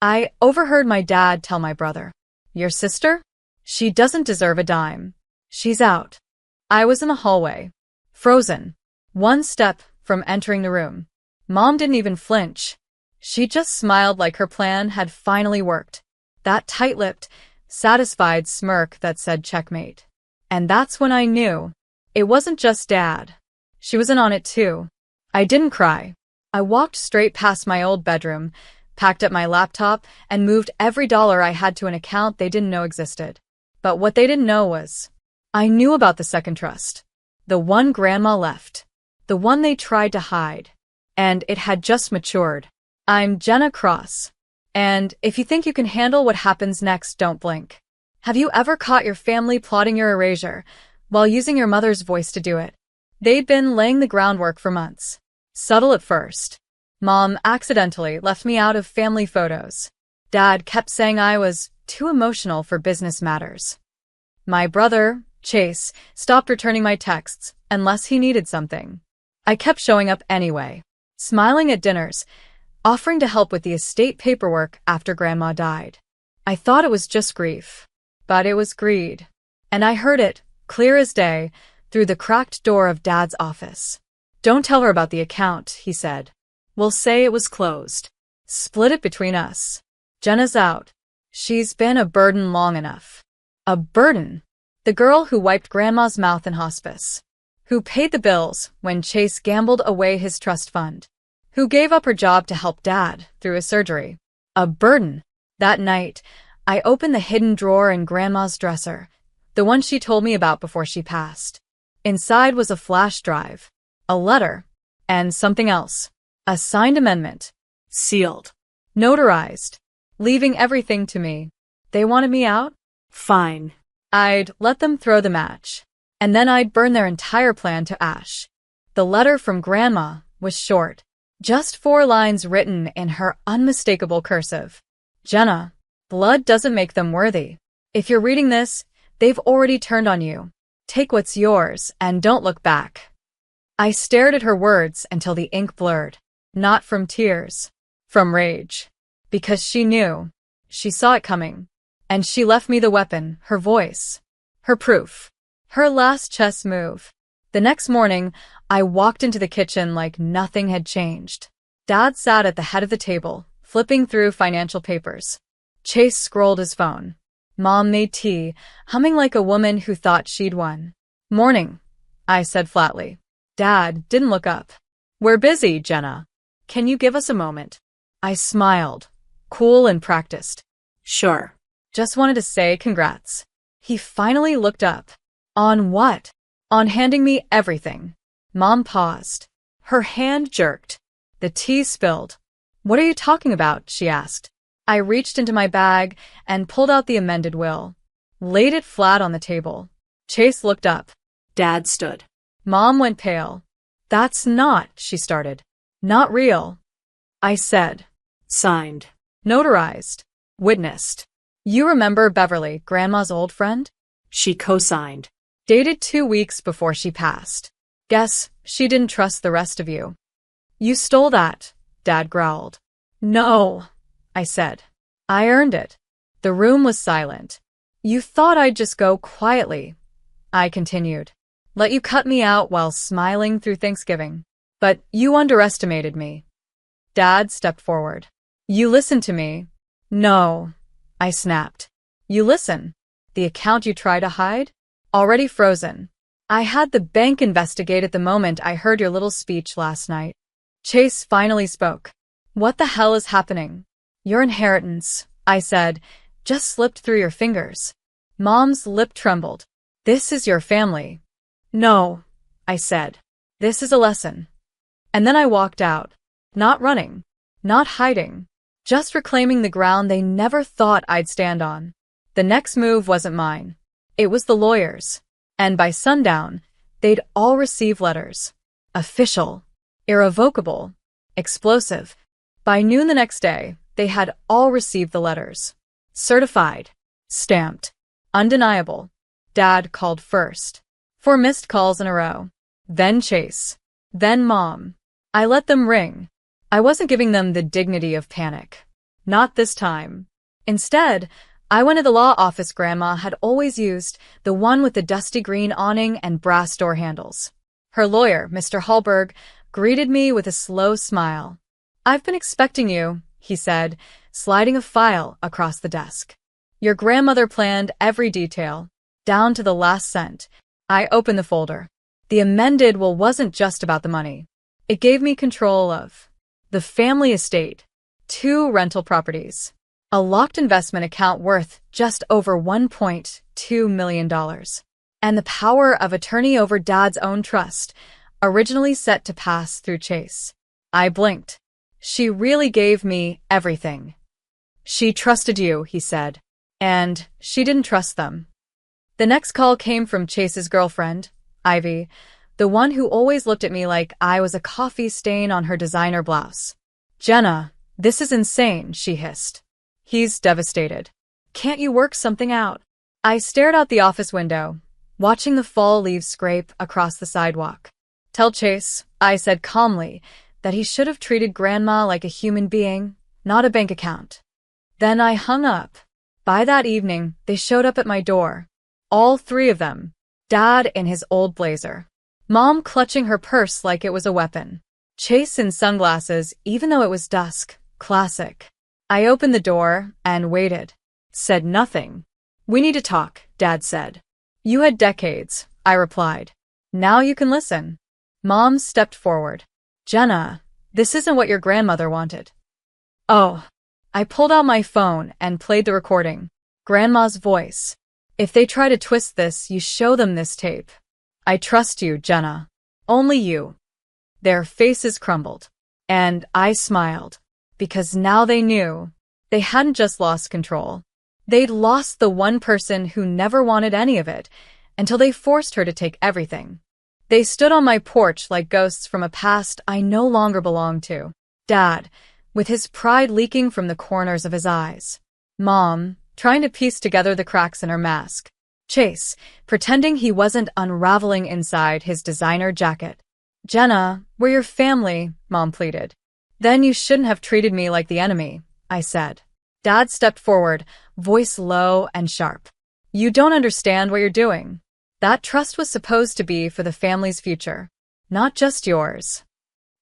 I overheard my dad tell my brother, "Your sister? She doesn't deserve a dime. She's out." I was in the hallway, frozen, one step from entering the room. Mom didn't even flinch. She just smiled like her plan had finally worked. That tight-lipped, satisfied smirk that said checkmate. And that's when I knew. It wasn't just Dad. She was in on it too. I didn't cry. I walked straight past my old bedroom, packed up my laptop, and moved every dollar I had to an account they didn't know existed. But what they didn't know was, I knew about the second trust. The one Grandma left. The one they tried to hide. And it had just matured. I'm Jenna Cross. And if you think you can handle what happens next, don't blink. Have you ever caught your family plotting your erasure while using your mother's voice to do it? They'd been laying the groundwork for months. Subtle at first. Mom accidentally left me out of family photos. Dad kept saying I was too emotional for business matters. My brother, Chase, stopped returning my texts unless he needed something. I kept showing up anyway, smiling at dinners, offering to help with the estate paperwork after Grandma died. I thought it was just grief, but it was greed. And I heard it, clear as day, through the cracked door of Dad's office. "Don't tell her about the account," he said. "We'll say it was closed. Split it between us. Jenna's out. She's been a burden long enough." A burden? The girl who wiped Grandma's mouth in hospice. Who paid the bills when Chase gambled away his trust fund. Who gave up her job to help Dad through his surgery. A burden. That night, I opened the hidden drawer in Grandma's dresser, the one she told me about before she passed. Inside was a flash drive, a letter, and something else. A signed amendment. Sealed. Notarized. Leaving everything to me. They wanted me out? Fine. I'd let them throw the match. And then I'd burn their entire plan to ash. The letter from Grandma was short. Just 4 lines written in her unmistakable cursive. "Jenna, blood doesn't make them worthy. If you're reading this, they've already turned on you. Take what's yours and don't look back." I stared at her words until the ink blurred. Not from tears. From rage. Because she knew. She saw it coming. And she left me the weapon, her voice. Her proof. Her last chess move. The next morning, I walked into the kitchen like nothing had changed. Dad sat at the head of the table, flipping through financial papers. Chase scrolled his phone. Mom made tea, humming like a woman who thought she'd won. "Morning," I said flatly. Dad didn't look up. "We're busy, Jenna. Can you give us a moment?" I smiled, cool and practiced. "Sure. Just wanted to say congrats." He finally looked up. "On what?" "On handing me everything." Mom paused. Her hand jerked. The tea spilled. "What are you talking about?" she asked. I reached into my bag and pulled out the amended will. Laid it flat on the table. Chase looked up. Dad stood. Mom went pale. "That's not," she started. "Not real." I said. "Signed. Notarized. Witnessed. You remember Beverly, Grandma's old friend?" She co-signed. "Dated 2 weeks before she passed. Guess she didn't trust the rest of you." "You stole that," Dad growled. "No," I said. "I earned it." The room was silent. "You thought I'd just go quietly," I continued. "Let you cut me out while smiling through Thanksgiving. But you underestimated me." Dad stepped forward. "You listened to me." "No," I snapped. "You listen. The account you try to hide? Already frozen. I had the bank investigate it the moment I heard your little speech last night." Chase finally spoke. "What the hell is happening?" "Your inheritance," I said, "just slipped through your fingers." Mom's lip trembled. "This is your family." "No," I said. "This is a lesson." And then I walked out. Not running. Not hiding. Just reclaiming the ground they never thought I'd stand on. The next move wasn't mine. It was the lawyers. And by sundown, they'd all receive letters. Official. Irrevocable. Explosive. By noon the next day, they had all received the letters. Certified. Stamped. Undeniable. Dad called first. 4 missed calls in a row. Then Chase. Then Mom. I let them ring. I wasn't giving them the dignity of panic. Not this time. Instead, I went to the law office Grandma had always used, the one with the dusty green awning and brass door handles. Her lawyer, Mr. Hallberg, greeted me with a slow smile. "I've been expecting you," he said, sliding a file across the desk. "Your grandmother planned every detail, down to the last cent." I opened the folder. The amended will wasn't just about the money. It gave me control of the family estate, 2 rental properties, a locked investment account worth just over $1.2 million, and the power of attorney over Dad's own trust, originally set to pass through Chase. I blinked. She really gave me everything. "She trusted you," he said, "and she didn't trust them." The next call came from Chase's girlfriend, Ivy, the one who always looked at me like I was a coffee stain on her designer blouse. "Jenna, this is insane," she hissed. "He's devastated. Can't you work something out?" I stared out the office window, watching the fall leaves scrape across the sidewalk. "Tell Chase," I said calmly, "that he should have treated Grandma like a human being, not a bank account." Then I hung up. By that evening, they showed up at my door. All 3 of them. Dad in his old blazer. Mom clutching her purse like it was a weapon. Chase in sunglasses, even though it was dusk. Classic. I opened the door and waited. Said nothing. "We need to talk," Dad said. "You had decades," I replied. "Now you can listen." Mom stepped forward. "Jenna, this isn't what your grandmother wanted." "Oh." I pulled out my phone and played the recording. Grandma's voice. "If they try to twist this, you show them this tape. I trust you, Jenna. Only you." Their faces crumbled. And I smiled. Because now they knew. They hadn't just lost control. They'd lost the one person who never wanted any of it, until they forced her to take everything. They stood on my porch like ghosts from a past I no longer belonged to. Dad, with his pride leaking from the corners of his eyes. Mom, trying to piece together the cracks in her mask. Chase, pretending he wasn't unraveling inside his designer jacket. "Jenna, we're your family," Mom pleaded. "Then you shouldn't have treated me like the enemy," I said. Dad stepped forward, voice low and sharp. "You don't understand what you're doing. That trust was supposed to be for the family's future, not just yours."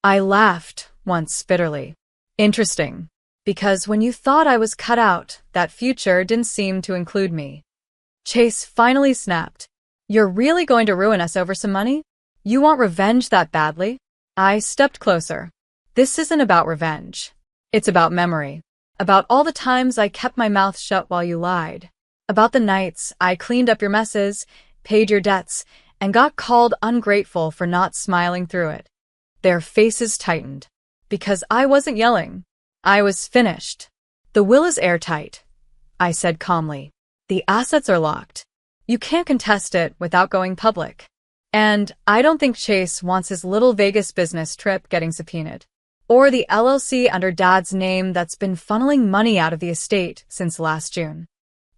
I laughed, once bitterly. Interesting. Because when you thought I was cut out, that future didn't seem to include me. Chase finally snapped. "You're really going to ruin us over some money? You want revenge that badly?" I stepped closer. "This isn't about revenge. It's about memory. About all the times I kept my mouth shut while you lied. About the nights I cleaned up your messes, paid your debts, and got called ungrateful for not smiling through it." Their faces tightened. Because I wasn't yelling. I was finished. "The will is airtight," I said calmly. "The assets are locked. You can't contest it without going public. And I don't think Chase wants his little Vegas business trip getting subpoenaed. Or the LLC under Dad's name that's been funneling money out of the estate since last June."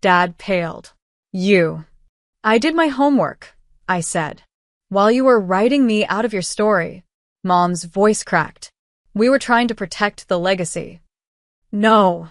Dad paled. "You." "I did my homework," I said. "While you were writing me out of your story." Mom's voice cracked. "We were trying to protect the legacy." "No,"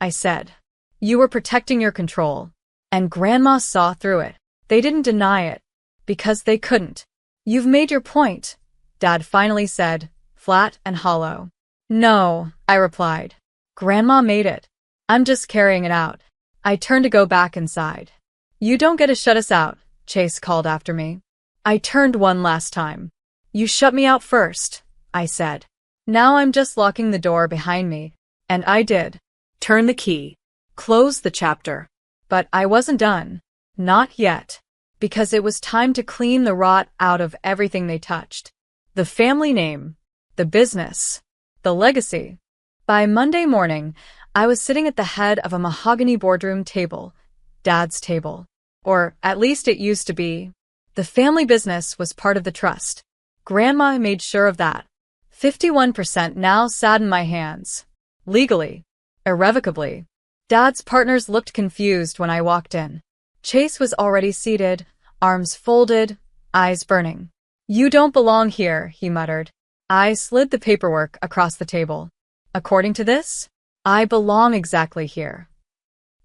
I said. "You were protecting your control. And Grandma saw through it. They didn't deny it. Because they couldn't." "You've made your point," Dad finally said, flat and hollow. "No," I replied. "Grandma made it. I'm just carrying it out." I turned to go back inside. "You don't get to shut us out," Chase called after me. I turned one last time. "You shut me out first," I said. "Now I'm just locking the door behind me." And I did. Turn the key. Close the chapter. But I wasn't done. Not yet. Because it was time to clean the rot out of everything they touched. The family name. The business. The legacy. By Monday morning, I was sitting at the head of a mahogany boardroom table. Dad's table. Or at least it used to be. The family business was part of the trust. Grandma made sure of that. 51% now sat in my hands. Legally. Irrevocably. Dad's partners looked confused when I walked in. Chase was already seated, arms folded, eyes burning. "You don't belong here," he muttered. I slid the paperwork across the table. "According to this?" I belong exactly here.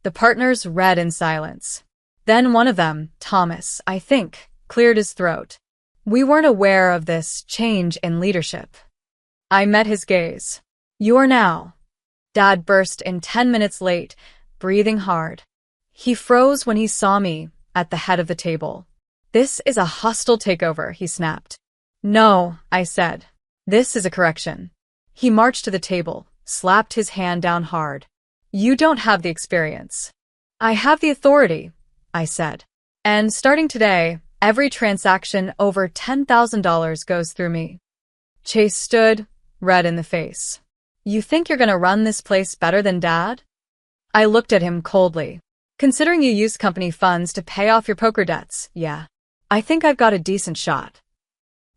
The partners read in silence. Then one of them, Thomas, I think, cleared his throat. We weren't aware of this change in leadership. I met his gaze. You are now. Dad burst in 10 minutes late, breathing hard. He froze when he saw me at the head of the table. This is a hostile takeover, he snapped. No, I said. This is a correction. He marched to the table, slapped his hand down hard. You don't have the experience. I have the authority, I said. And starting today, every transaction over $10,000 goes through me. Chase stood, red in the face. You think you're gonna run this place better than Dad? I looked at him coldly. Considering you used company funds to pay off your poker debts, yeah. I think I've got a decent shot.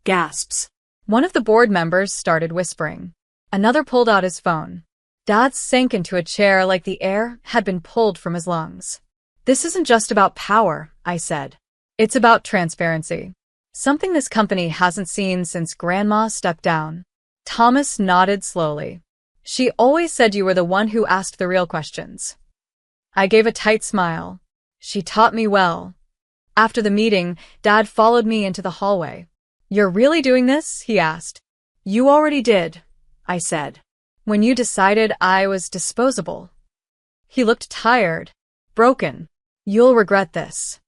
Gasps. One of the board members started whispering. Another pulled out his phone. Dad sank into a chair like the air had been pulled from his lungs. This isn't just about power, I said. It's about transparency. Something this company hasn't seen since Grandma stepped down. Thomas nodded slowly. She always said you were the one who asked the real questions. I gave a tight smile. She taught me well. After the meeting, Dad followed me into the hallway. You're really doing this? He asked. You already did, I said. When you decided I was disposable. He looked tired, broken. You'll regret this.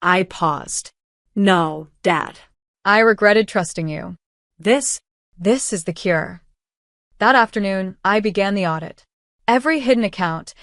I paused. No, Dad. I regretted trusting you. This is the cure. That afternoon, I began the audit. Every hidden account,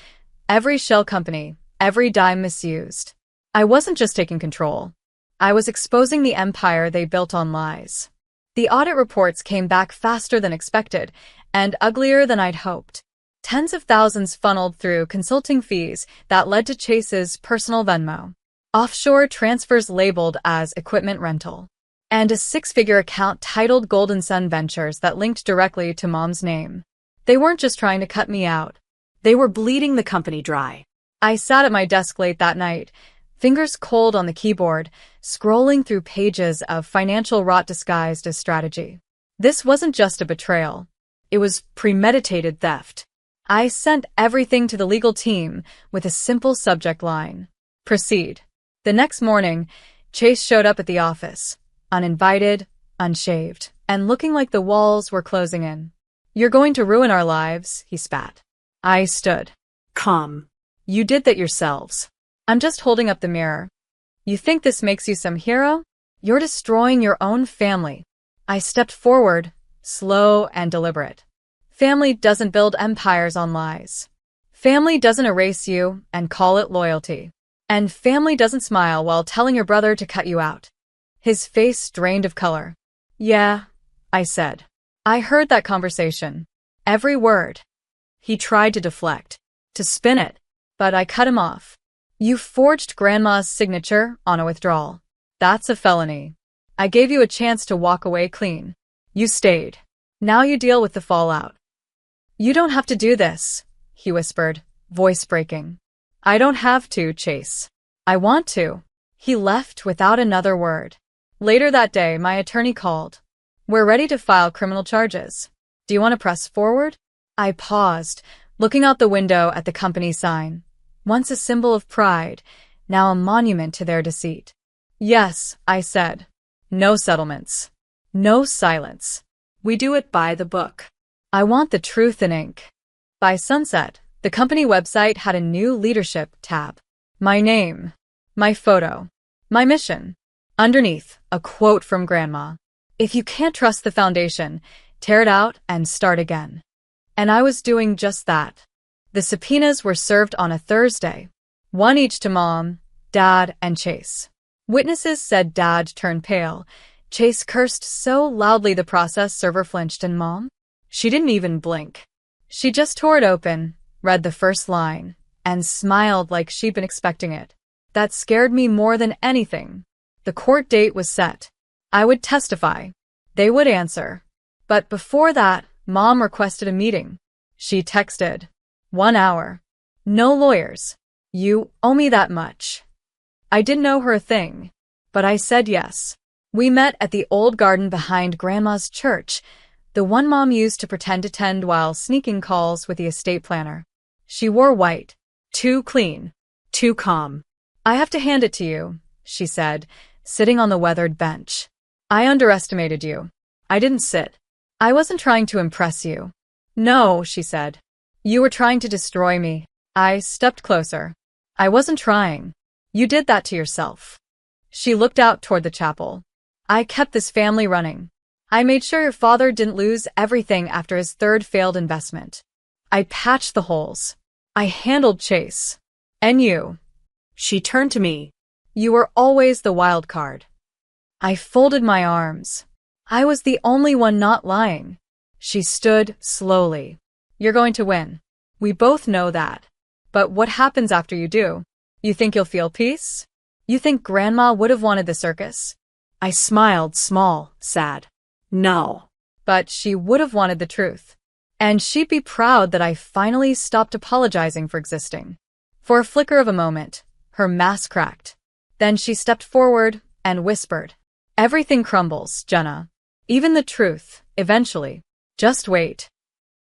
every shell company, every dime misused. I wasn't just taking control. I was exposing the empire they built on lies. The audit reports came back faster than expected and uglier than I'd hoped. Tens of thousands funneled through consulting fees that led to Chase's personal Venmo, offshore transfers labeled as equipment rental, and a six-figure account titled Golden Sun Ventures that linked directly to Mom's name. They weren't just trying to cut me out. They were bleeding the company dry. I sat at my desk late that night, fingers cold on the keyboard, scrolling through pages of financial rot disguised as strategy. This wasn't just a betrayal. It was premeditated theft. I sent everything to the legal team with a simple subject line. Proceed. The next morning, Chase showed up at the office, uninvited, unshaved, and looking like the walls were closing in. You're going to ruin our lives, he spat. I stood. Calm. You did that yourselves. I'm just holding up the mirror. You think this makes you some hero? You're destroying your own family. I stepped forward, slow and deliberate. Family doesn't build empires on lies. Family doesn't erase you and call it loyalty. And family doesn't smile while telling your brother to cut you out. His face drained of color. Yeah, I said. I heard that conversation. Every word. He tried to deflect, to spin it, but I cut him off. You forged Grandma's signature on a withdrawal. That's a felony. I gave you a chance to walk away clean. You stayed. Now you deal with the fallout. You don't have to do this, he whispered, voice breaking. I don't have to, Chase. I want to. He left without another word. Later that day, my attorney called. We're ready to file criminal charges. Do you want to press forward? I paused, looking out the window at the company sign. Once a symbol of pride, now a monument to their deceit. Yes, I said. No settlements. No silence. We do it by the book. I want the truth in ink. By sunset, the company website had a new leadership tab. My name, my photo, my mission. Underneath, a quote from Grandma. If you can't trust the foundation, tear it out and start again. And I was doing just that. The subpoenas were served on a Thursday, one each to Mom, Dad, and Chase. Witnesses said Dad turned pale. Chase cursed so loudly the process server flinched, and Mom? She didn't even blink. She just tore it open, read the first line, and smiled like she'd been expecting it. That scared me more than anything. The court date was set. I would testify. They would answer. But before that, Mom requested a meeting. She texted. 1 hour. No lawyers. You owe me that much. I didn't know her a thing, but I said yes. We met at the old garden behind Grandma's church, The one Mom used to pretend to tend while sneaking calls with the estate planner. She wore white. Too clean. Too calm. "I have to hand it to you," she said, sitting on the weathered bench. "I underestimated you. I didn't sit. I wasn't trying to impress you." "No," she said. "You were trying to destroy me." I stepped closer. "I wasn't trying. You did that to yourself." She looked out toward the chapel. "I kept this family running. I made sure your father didn't lose everything after his third failed investment. I patched the holes. I handled Chase. And you." She turned to me. "You were always the wild card." I folded my arms. I was the only one not lying. She stood slowly. "You're going to win. We both know that. But what happens after you do? You think you'll feel peace? You think Grandma would have wanted the circus?" I smiled, small, sad. "No." "But she would have wanted the truth. And she'd be proud that I finally stopped apologizing for existing." For a flicker of a moment, her mask cracked. Then she stepped forward and whispered, "Everything crumbles, Jenna. Even the truth, eventually. Just wait."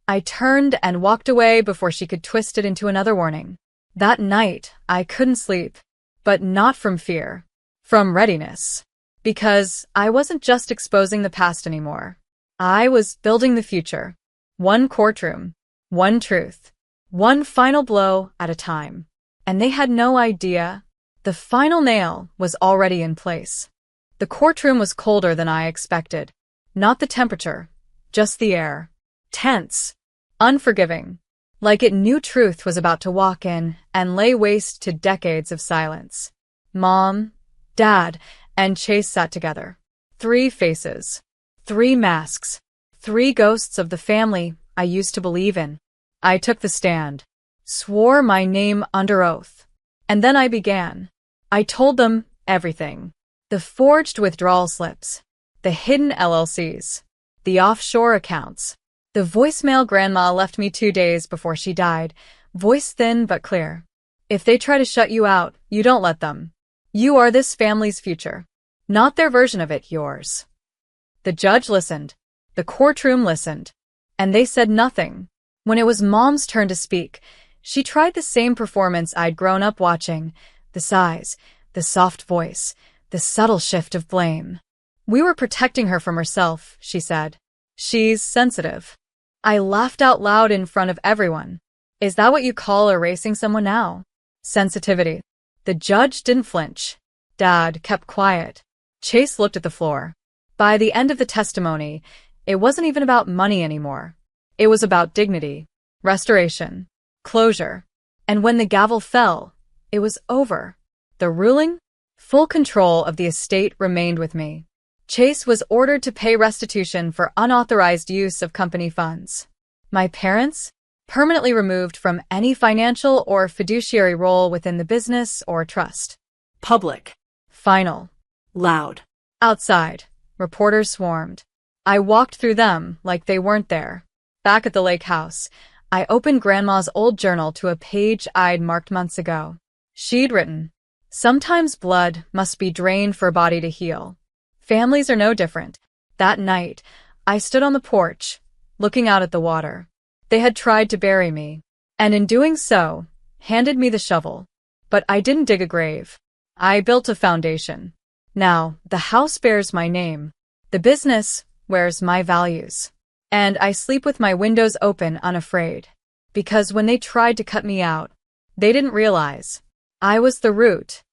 I turned and walked away before she could twist it into another warning. That night, I couldn't sleep. But not from fear. From readiness. Because I wasn't just exposing the past anymore. I was building the future. One courtroom. One truth. One final blow at a time. And they had no idea. The final nail was already in place. The courtroom was colder than I expected. Not the temperature. Just the air. Tense. Unforgiving. Like it knew truth was about to walk in and lay waste to decades of silence. Mom, Dad, and Chase sat together. 3 faces. 3 masks. 3 ghosts of the family I used to believe in. I took the stand. Swore my name under oath. And then I began. I told them everything. The forged withdrawal slips. The hidden LLCs. The offshore accounts. The voicemail Grandma left me 2 days before she died. Voice thin but clear. "If they try to shut you out, you don't let them. You are this family's future. Not their version of it, yours." The judge listened. The courtroom listened. And they said nothing. When it was Mom's turn to speak, she tried the same performance I'd grown up watching. The sighs, the soft voice, the subtle shift of blame. "We were protecting her from herself," she said. "She's sensitive." I laughed out loud in front of everyone. "Is that what you call erasing someone now? Sensitivity?" The judge didn't flinch. Dad kept quiet. Chase looked at the floor. By the end of the testimony, it wasn't even about money anymore. It was about dignity, restoration, closure. And when the gavel fell, it was over. The ruling? Full control of the estate remained with me. Chase was ordered to pay restitution for unauthorized use of company funds. My parents? Permanently removed from any financial or fiduciary role within the business or trust. Public. Final. Loud. Outside, reporters swarmed. I walked through them like they weren't there. Back at the lake house, I opened Grandma's old journal to a page I'd marked months ago. She'd written, "Sometimes blood must be drained for a body to heal. Families are no different." That night, I stood on the porch, looking out at the water. They had tried to bury me, and in doing so, handed me the shovel. But I didn't dig a grave. I built a foundation. Now, the house bears my name. The business wears my values. And I sleep with my windows open, unafraid. Because when they tried to cut me out, they didn't realize I was the root.